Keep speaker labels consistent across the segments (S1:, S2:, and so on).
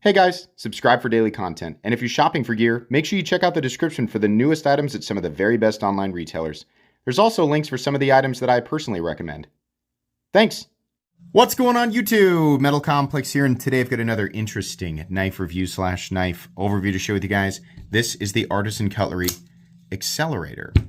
S1: Hey guys, subscribe for daily content. And if you're shopping for gear, make sure you check out the description for the newest items at some of the very best online retailers. There's also links for some of the items that I personally recommend. Thanks! What's going on YouTube? Metal Complex here, and today I've got another interesting knife review / knife overview to share with you guys. This is the Artisan Cutlery Xcellerator.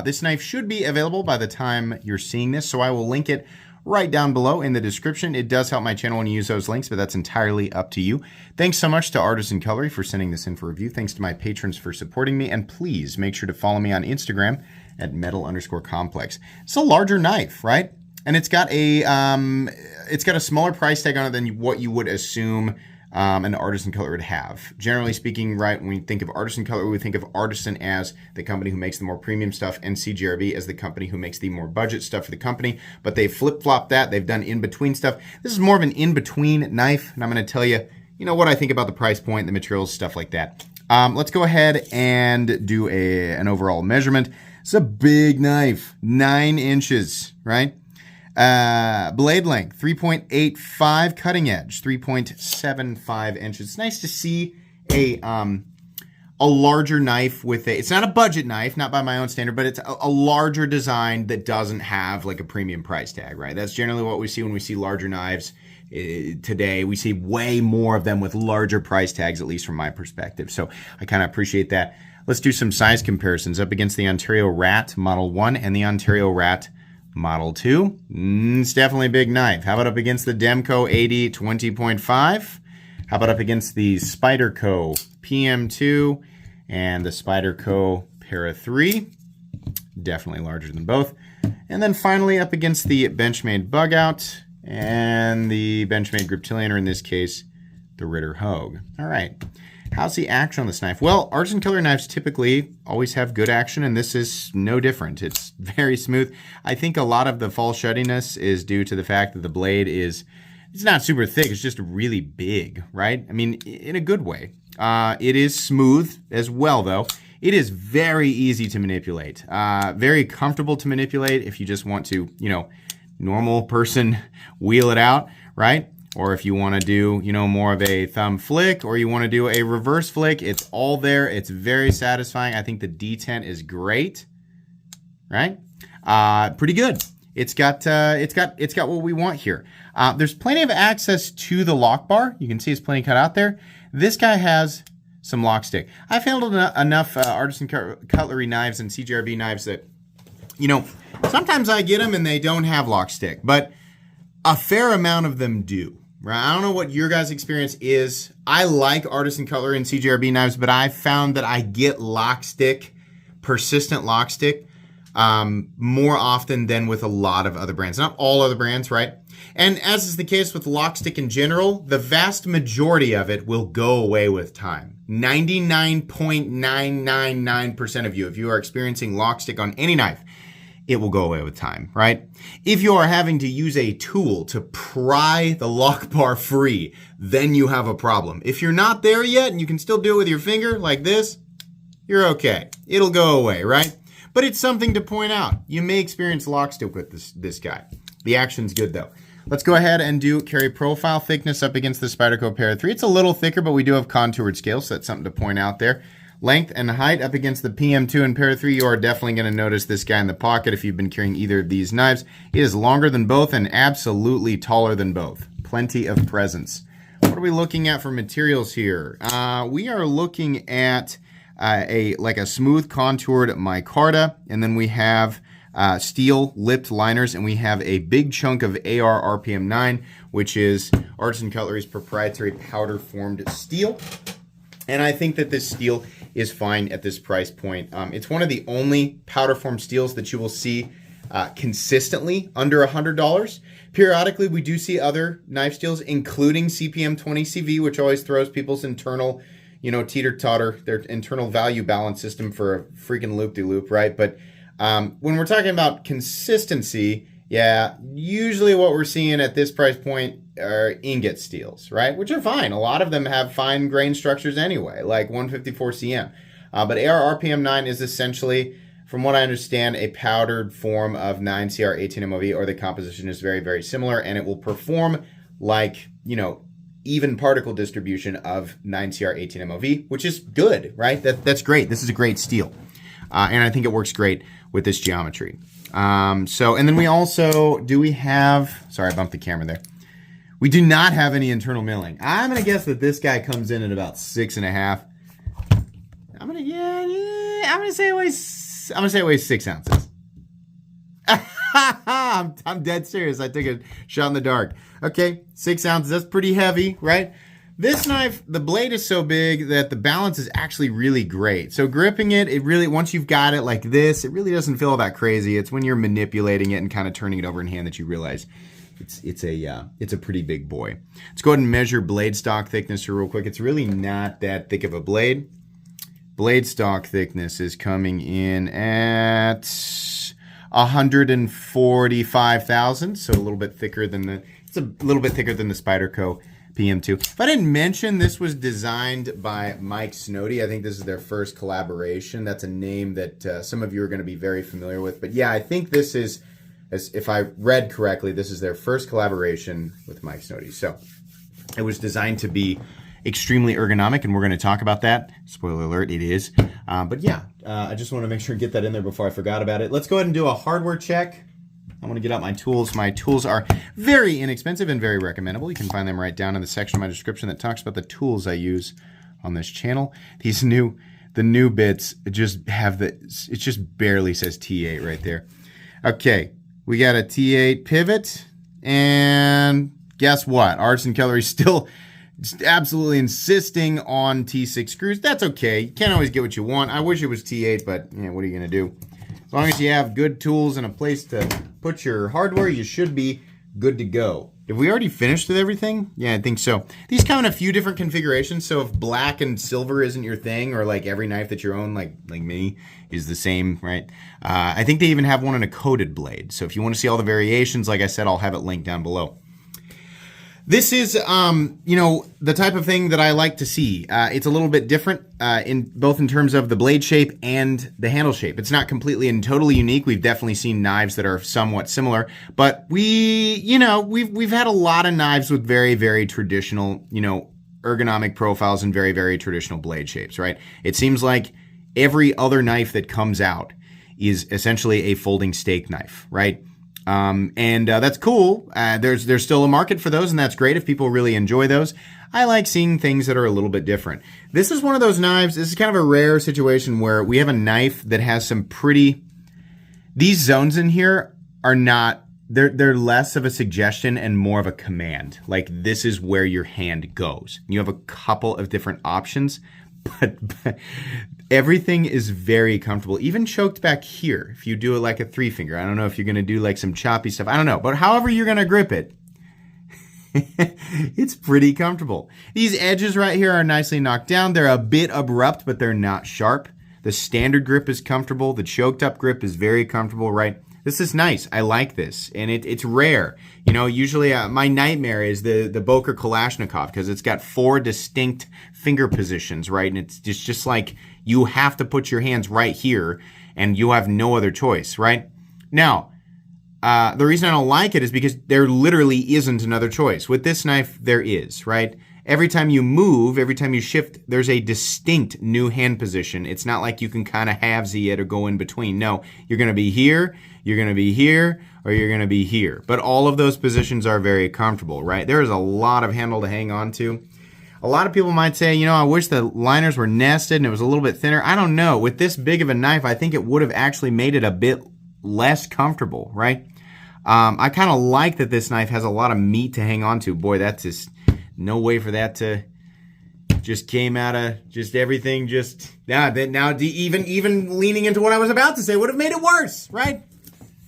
S1: This knife should be available by the time you're seeing this, so I will link it right down below in the description. It does help my channel when you use those links, but that's entirely up to you. Thanks so much to Artisan Cutlery for sending this in for review. Thanks to my patrons for supporting me, and please make sure to follow me on Instagram at metal_complex. It's a larger knife, right? And it's got a smaller price tag on it than what you would assume an Artisan Cutlery would have. Generally speaking, right, when we think of Artisan Cutlery, we think of Artisan as the company who makes the more premium stuff and CGRB as the company who makes the more budget stuff for the company. But they've flip-flopped that. They've done in-between stuff. This is more of an in-between knife, and I'm going to tell you, what I think about the price point, the materials, stuff like that. Let's go ahead and do an overall measurement. It's a big knife, 9 inches, right? Blade length, 3.85, cutting edge, 3.75 inches. It's nice to see a larger knife with it's not a budget knife, not by my own standard, but it's a larger design that doesn't have like a premium price tag, right? That's generally what we see when we see larger knives today. We see way more of them with larger price tags, at least from my perspective. So I kind of appreciate that. Let's do some size comparisons up against the Ontario Rat Model 1 and the Ontario Rat Model 2, it's definitely a big knife. How about up against the Demco AD 20.5? How about up against the Spyderco PM2 and the Spyderco Para 3? Definitely larger than both. And then finally up against the Benchmade Bugout and the Benchmade Griptilian, or in this case, the Ritter Hogue. All right. How's the action on this knife? Well, Artisan Cutlery knives typically always have good action, and this is no different. It's very smooth. I think a lot of the fall shuttiness is due to the fact that the blade it's not super thick, it's just really big, right? I mean, in a good way. It is smooth as well, though. It is very easy to manipulate, very comfortable to manipulate if you just want to, normal person wheel it out, right? Or if you want to do, more of a thumb flick, or you want to do a reverse flick, it's all there. It's very satisfying. I think the detent is great, right? Pretty good. It's got what we want here. There's plenty of access to the lock bar. You can see it's plenty cut out there. This guy has some lock stick. I've handled enough Artisan Cutlery knives and CGRB knives that, sometimes I get them and they don't have lock stick, but a fair amount of them do. Right? I don't know what your guys' experience is. I like Artisan Cutlery and CGRB knives, but I've found that I get lock stick, persistent lock stick, more often than with a lot of other brands. Not all other brands, right? And as is the case with lock stick in general, the vast majority of it will go away with time. 99.999% of you, if you are experiencing lock stick on any knife, it will go away with time, right? If you are having to use a tool to pry the lock bar free, then you have a problem. If you're not there yet and you can still do it with your finger like this, you're okay. It'll go away, right? But it's something to point out. You may experience lock stick with this guy. The action's good though. Let's go ahead and do carry profile thickness up against the Spyderco Para 3. It's a little thicker, but we do have contoured scales, so that's something to point out there. Length and height up against the PM2 and Para 3, you are definitely going to notice this guy in the pocket if you've been carrying either of these knives. It is longer than both and absolutely taller than both. Plenty of presence. What are we looking at for materials here? We are looking at a smooth contoured micarta, and then we have steel lipped liners, and we have a big chunk of AR RPM 9, which is Artisan Cutlery's proprietary powder formed steel. And I think that this steel is fine at this price point. It's one of the only powder formed steels that you will see consistently under $100. Periodically, we do see other knife steels, including CPM 20CV, which always throws people's internal, teeter-totter, their internal value balance system for a freaking loop-de-loop, right? But when we're talking about consistency, yeah, usually what we're seeing at this price point are ingot steels, right? Which are fine. A lot of them have fine grain structures anyway, like 154 cm. But AR RPM 9 is essentially, from what I understand, a powdered form of 9CR 18 MOV, or the composition is very, very similar, and it will perform like, even particle distribution of 9CR18 MOV, which is good, right? That's great. This is a great steel. And I think it works great with this geometry. And then we also, sorry, I bumped the camera there. We do not have any internal milling. I'm going to guess that this guy comes in at about 6.5. I'm going to say it weighs 6 ounces. I'm dead serious. I took a shot in the dark. Okay, 6 ounces. That's pretty heavy, right? This knife, the blade is so big that the balance is actually really great. So gripping it, once you've got it like this, it really doesn't feel that crazy. It's when you're manipulating it and kind of turning it over in hand that you realize it's a pretty big boy. Let's go ahead and measure blade stock thickness real quick. It's really not that thick of a blade. Blade stock thickness is coming in at 145 thousandths, so a little bit thicker than the Spyderco PM2. If I didn't mention, this was designed by Mike Snowdy. I think this is their first collaboration. That's a name that some of you are going to be very familiar with. But yeah, I think this is, if I read correctly, this is their first collaboration with Mike Snowdy. So it was designed to be extremely ergonomic, and we're going to talk about that. Spoiler alert, it is. But yeah, I just want to make sure and get that in there before I forgot about it. Let's go ahead and do a hardware check. I want to get out my tools. My tools are very inexpensive and very recommendable. You can find them right down in the section of my description that talks about the tools I use on this channel. The new bits just have it just barely says T8 right there. Okay, we got a T8 pivot, and guess what? Artisan Cutlery still just absolutely insisting on T6 screws. That's okay. You can't always get what you want. I wish it was T8, but you know, what are you going to do? As long as you have good tools and a place to put your hardware, you should be good to go. Have we already finished with everything? Yeah, I think so. These come in a few different configurations, so if black and silver isn't your thing, or like every knife that you own, like me, is the same, right? I think they even have one in a coated blade. So if you want to see all the variations, like I said, I'll have it linked down below. This is, the type of thing that I like to see. It's a little bit different both in terms of the blade shape and the handle shape. It's not completely and totally unique. We've definitely seen knives that are somewhat similar, but we've had a lot of knives with very, very traditional, ergonomic profiles and very, very traditional blade shapes, right? It seems like every other knife that comes out is essentially a folding steak knife, right? That's cool. There's still a market for those, and that's great if people really enjoy those. I like seeing things that are a little bit different. This is one of those knives. This is kind of a rare situation where we have a knife that has some these zones in here are not, they're less of a suggestion and more of a command. Like, this is where your hand goes. You have a couple of different options, but everything is very comfortable, even choked back here. If you do it like a 3-finger, I don't know if you're going to do like some choppy stuff. I don't know, but however you're going to grip it, it's pretty comfortable. These edges right here are nicely knocked down. They're a bit abrupt, but they're not sharp. The standard grip is comfortable. The choked up grip is very comfortable, right? This is nice. I like this, and it's rare. Usually my nightmare is the Boker Kalashnikov, because it's got 4 distinct finger positions, right? And it's just like you have to put your hands right here, and you have no other choice, right? Now, the reason I don't like it is because there literally isn't another choice. With this knife, there is, right? Every time you move, every time you shift, there's a distinct new hand position. It's not like you can kind of halvesy it or go in between. No, you're going to be here, you're going to be here, or you're going to be here. But all of those positions are very comfortable, right? There is a lot of handle to hang on to. A lot of people might say, I wish the liners were nested and it was a little bit thinner. I don't know. With this big of a knife, I think it would have actually made it a bit less comfortable, right? I kind of like that this knife has a lot of meat to hang on to. Boy, that's just no way for that to just came out of just everything. Even leaning into what I was about to say would have made it worse, right?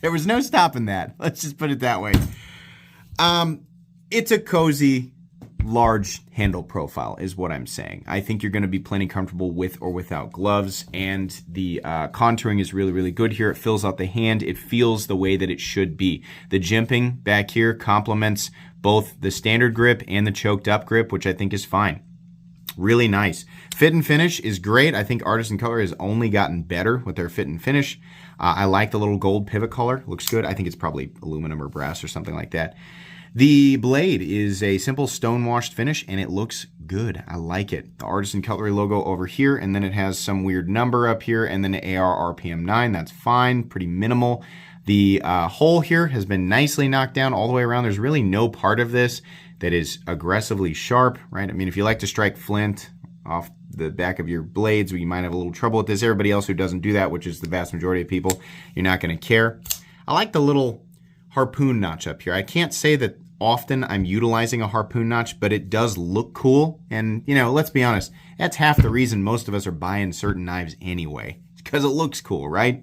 S1: There was no stopping that. Let's just put it that way. It's a cozy, large handle profile is what I'm saying. I think you're going to be plenty comfortable with or without gloves, and the contouring is really, really good here. It fills out the hand. It feels the way that it should be. The jimping back here complements both the standard grip and the choked up grip, which I think is fine. Really nice. Fit and finish is great. I think Artisan Cutlery has only gotten better with their fit and finish. I like the little gold pivot color. Looks good. I think it's probably aluminum or brass or something like that. The blade is a simple stone washed finish and it looks good. I like it. The Artisan Cutlery logo over here, and then it has some weird number up here, and then AR RPM 9. That's fine, pretty minimal. The hole here has been nicely knocked down all the way around. There's really no part of this that is aggressively sharp, right? I mean, if you like to strike flint off the back of your blades, you might have a little trouble with this. Everybody else who doesn't do that, which is the vast majority of people, you're not going to care. I like the little harpoon notch up here. I can't say that often I'm utilizing a harpoon notch, but it does look cool. And, you know, let's be honest, that's half the reason most of us are buying certain knives anyway. It's because it looks cool, right?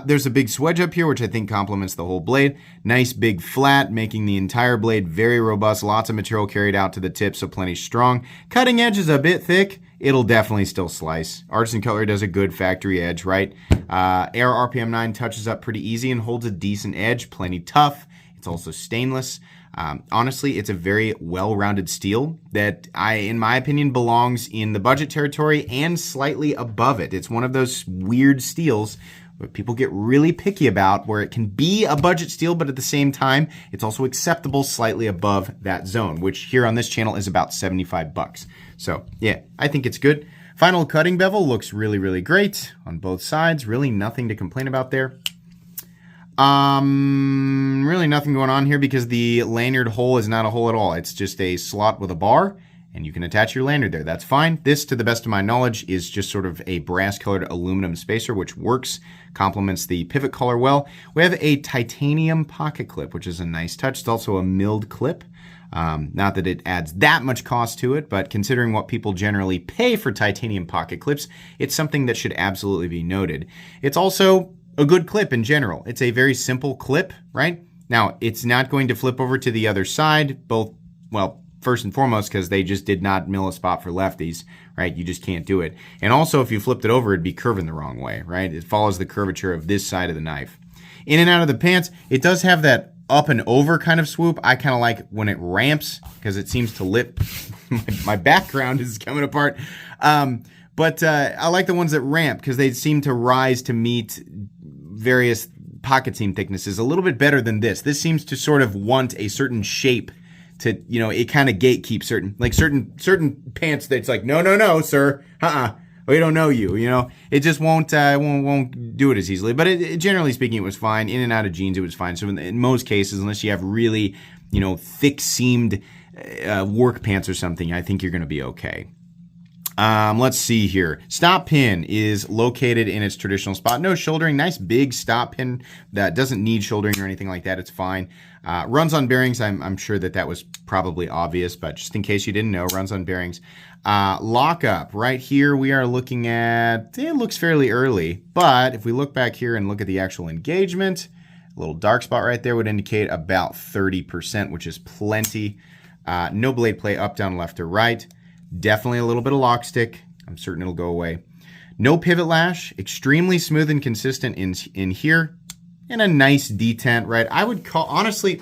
S1: There's a big swedge up here, which I think complements the whole blade. Nice big flat, making the entire blade very robust. Lots of material carried out to the tip, so plenty strong. Cutting edge is a bit thick. It'll definitely still slice. Artisan Cutlery does a good factory edge, right? AR RPM 9 touches up pretty easy and holds a decent edge, plenty tough. It's also stainless. Honestly, it's a very well-rounded steel that in my opinion, belongs in the budget territory and slightly above it. It's one of those weird steels what people get really picky about, where it can be a budget steel, but at the same time, it's also acceptable slightly above that zone, which here on this channel is about 75 bucks. So yeah, I think it's good. Final cutting bevel looks really, really great on both sides. Really nothing to complain about there. Really nothing going on here because the lanyard hole is not a hole at all. It's just a slot with a bar, and you can attach your lanyard there. That's fine. This, to the best of my knowledge, is just sort of a brass-colored aluminum spacer, which works, complements the pivot collar well. We have a titanium pocket clip, which is a nice touch. It's also a milled clip. Not that it adds that much cost to it, but considering what people generally pay for titanium pocket clips, it's something that should absolutely be noted. It's also a good clip in general. It's a very simple clip, right? Now, it's not going to flip over to the other side, first and foremost, because they just did not mill a spot for lefties, right? You just can't do it. And also, if you flipped it over, it'd be curving the wrong way, right? It follows the curvature of this side of the knife. In and out of the pants, it does have that up and over kind of swoop. I kind of like when it ramps because it seems to lip. My background is coming apart. But I like the ones that ramp because they seem to rise to meet various pocket seam thicknesses a little bit better than this. This seems to sort of want a certain shape to, you know, it kind of gatekeeps certain pants that's like, no, sir, we don't know you, you know. It just won't do it as easily. But generally speaking, it was fine. In and out of jeans, it was fine. So in most cases, unless you have really, you know, thick seamed work pants or something, I think you're going to be okay. Let's see here. Stop pin is located in its traditional spot. No shouldering. Nice big stop pin that doesn't need shouldering or anything like that. It's fine. Runs on bearings. I'm sure that was probably obvious, but just in case you didn't know, runs on bearings. Lockup. Right here we are looking at, it looks fairly early, but if we look back here and look at the actual engagement, a little dark spot right there would indicate about 30%, which is plenty. No blade play up, down, left, or right. Definitely a little bit of lock stick. I'm certain it'll go away. No pivot lash. Extremely smooth and consistent in here. And a nice detent, right? I would call, honestly,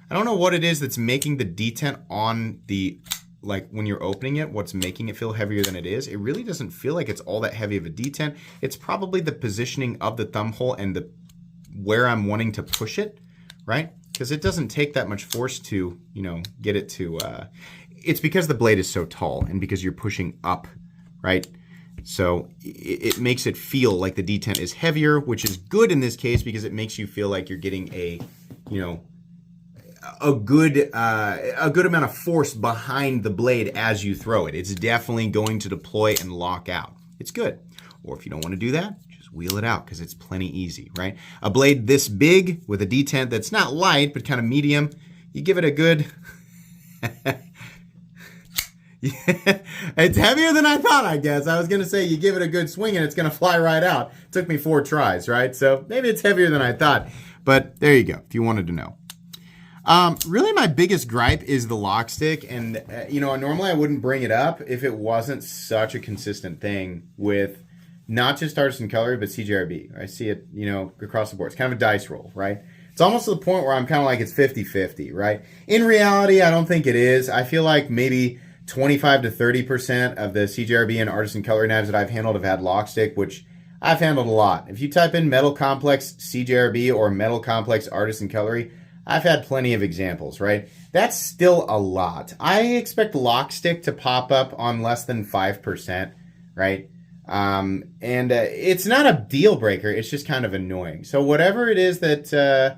S1: I don't know what it is that's making the detent on the, like when you're opening it, what's making it feel heavier than it is. It really doesn't feel like it's all that heavy of a detent. It's probably the positioning of the thumb hole and where I'm wanting to push it, right? Because it doesn't take that much force to, you know, get it to, it's because the blade is so tall and because you're pushing up, right? So it makes it feel like the detent is heavier, which is good in this case because it makes you feel like you're getting a, you know, a good amount of force behind the blade as you throw it. It's definitely going to deploy and lock out. It's good. Or if you don't want to do that, just wheel it out because it's plenty easy, right? A blade this big with a detent that's not light but kind of medium, you give it a good... Yeah, it's heavier than I thought, I guess. I was going to say you give it a good swing and it's going to fly right out. It took me 4 tries, right? So maybe it's heavier than I thought. But there you go, if you wanted to know. Really my biggest gripe is the lock stick. And, you know, normally I wouldn't bring it up if it wasn't such a consistent thing with not just Artisan Cutlery, but CJRB. I see it, you know, across the board. It's kind of a dice roll, right? It's almost to the point where I'm kind of like it's 50-50, right? In reality, I don't think it is. I feel like maybe 25 to 30% of the CJRB and Artisan Cutlery knives that I've handled have had lock stick, which I've handled a lot. If you type in Metal Complex CJRB or Metal Complex Artisan Cutlery, I've had plenty of examples, right? That's still a lot. I expect lock stick to pop up on less than 5%, right? It's not a deal breaker. It's just kind of annoying. So whatever it is that,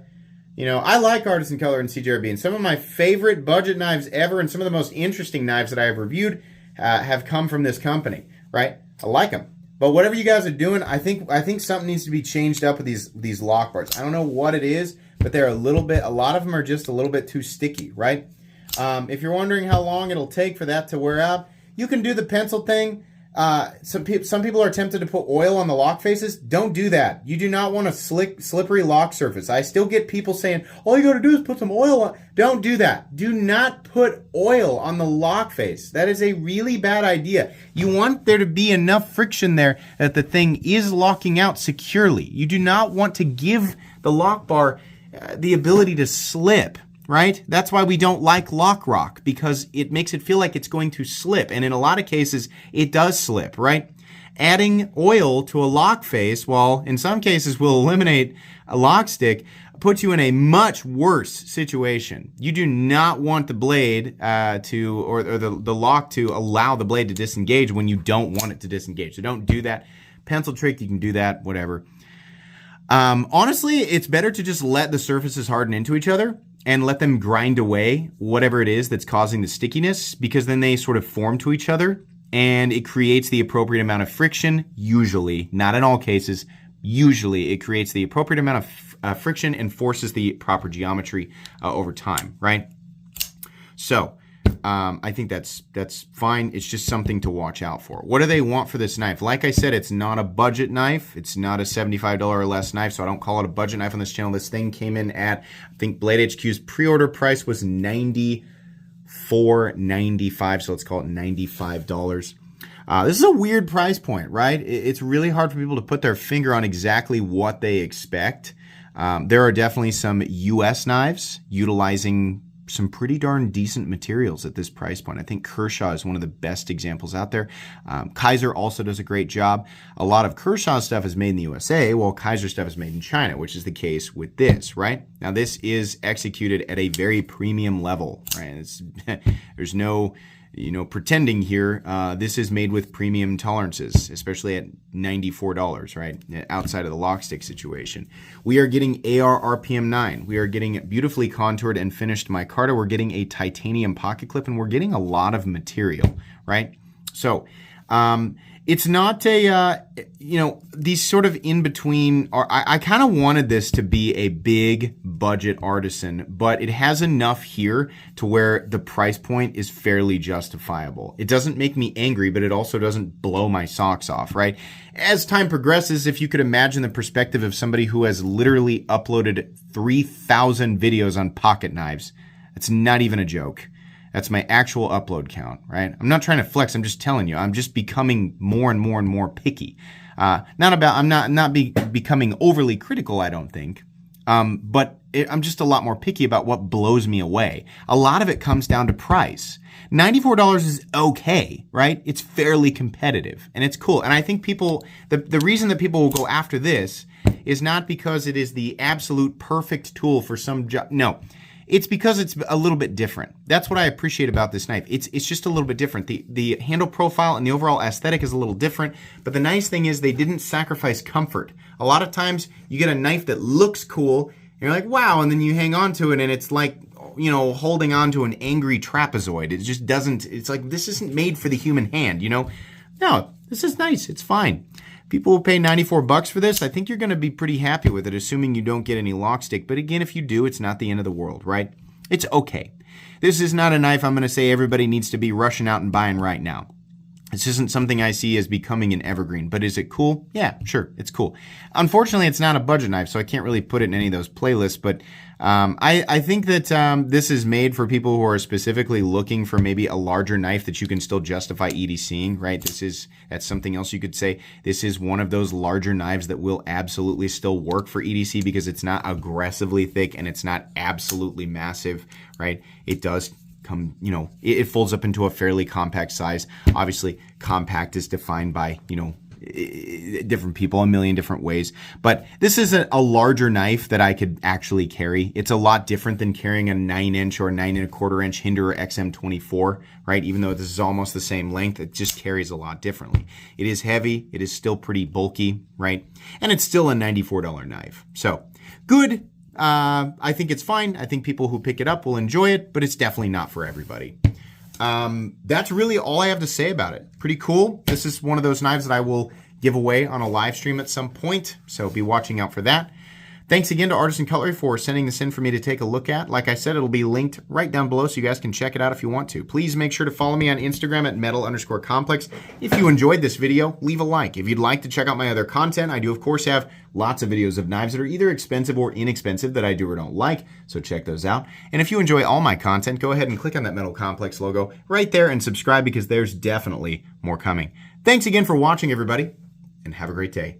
S1: I like Artisan Cutlery and CJRB, and some of my favorite budget knives ever and some of the most interesting knives that I have reviewed have come from this company, right? I like them. But whatever you guys are doing, I think something needs to be changed up with these lock bars. I don't know what it is, but they're a lot of them are just a little bit too sticky, right? If you're wondering how long it'll take for that to wear out, you can do the pencil thing. Some people are tempted to put oil on the lock faces. Don't do that. You do not want a slippery lock surface. I still get people saying, all you got to do is put some oil on. Don't do that. Do not put oil on the lock face. That is a really bad idea. You want there to be enough friction there that the thing is locking out securely. You do not want to give the lock bar the ability to slip. Right? That's why we don't like lock rock, because it makes it feel like it's going to slip. And in a lot of cases, it does slip, right? Adding oil to a lock face, well, in some cases will eliminate a lock stick, puts you in a much worse situation. You do not want the blade the lock to allow the blade to disengage when you don't want it to disengage. So don't do that. Pencil trick, you can do that, whatever. Honestly, it's better to just let the surfaces harden into each other and let them grind away whatever it is that's causing the stickiness, because then they sort of form to each other and it creates the appropriate amount of friction, usually, not in all cases, usually it creates the appropriate amount of friction and forces the proper geometry over time, right? So, I think that's fine. It's just something to watch out for. What do they want for this knife? Like I said, it's not a budget knife. It's not a $75 or less knife, so I don't call it a budget knife on this channel. This thing came in at, I think Blade HQ's pre-order price was $94.95, so let's call it $95. This is a weird price point, right? It's really hard for people to put their finger on exactly what they expect. There are definitely some US knives utilizing some pretty darn decent materials at this price point. I think Kershaw is one of the best examples out there. Kaiser also does a great job. A lot of Kershaw stuff is made in the USA, while Kaiser stuff is made in China, which is the case with this, right? Now, this is executed at a very premium level, right? There's no pretending here. This is made with premium tolerances, especially at $94, right? Outside of the lock stick situation. We are getting AR RPM 9. We are getting beautifully contoured and finished micarta. We're getting a titanium pocket clip, and we're getting a lot of material, right? So, it's not a, these sort of in between, I kind of wanted this to be a big budget Artisan, but it has enough here to where the price point is fairly justifiable. It doesn't make me angry, but it also doesn't blow my socks off, right? As time progresses, if you could imagine the perspective of somebody who has literally uploaded 3,000 videos on pocket knives, it's not even a joke. That's my actual upload count, right? I'm not trying to flex. I'm just telling you. I'm just becoming more and more and more picky. I'm not becoming overly critical, I don't think. But I'm just a lot more picky about what blows me away. A lot of it comes down to price. $94 is okay, right? It's fairly competitive and it's cool. And I think the reason that people will go after this is not because it is the absolute perfect tool for some job. No. It's because it's a little bit different. That's what I appreciate about this knife. It's just a little bit different. The handle profile and the overall aesthetic is a little different, but the nice thing is they didn't sacrifice comfort. A lot of times you get a knife that looks cool, and you're like, wow, and then you hang on to it and it's like, holding on to an angry trapezoid. It just doesn't, it's like, this isn't made for the human hand, No, this is nice. It's fine. People will pay $94 for this. I think you're going to be pretty happy with it, assuming you don't get any lock stick. But again, if you do, it's not the end of the world, right? It's okay. This is not a knife I'm going to say everybody needs to be rushing out and buying right now. This isn't something I see as becoming an evergreen, but is it cool? Yeah, sure, it's cool. Unfortunately, it's not a budget knife, so I can't really put it in any of those playlists, but I think that this is made for people who are specifically looking for maybe a larger knife that you can still justify EDCing, right? That's something else you could say. This is one of those larger knives that will absolutely still work for EDC because it's not aggressively thick and it's not absolutely massive, right? It does come, it folds up into a fairly compact size. Obviously, compact is defined by, different people a million different ways. But this is a larger knife that I could actually carry. It's a lot different than carrying a 9-inch or 9.25-inch Hinderer XM24, right? Even though this is almost the same length, it just carries a lot differently. It is heavy. It is still pretty bulky, right? And it's still a $94 knife. So good. I think it's fine. I think people who pick it up will enjoy it, but it's definitely not for everybody. That's really all I have to say about it. Pretty cool. This is one of those knives that I will give away on a live stream at some point, so be watching out for that. Thanks again to Artisan Cutlery for sending this in for me to take a look at. Like I said, it'll be linked right down below so you guys can check it out if you want to. Please make sure to follow me on Instagram at metal_complex. If you enjoyed this video, leave a like. If you'd like to check out my other content, I do of course have lots of videos of knives that are either expensive or inexpensive that I do or don't like, so check those out. And if you enjoy all my content, go ahead and click on that Metal Complex logo right there and subscribe because there's definitely more coming. Thanks again for watching, everybody, and have a great day.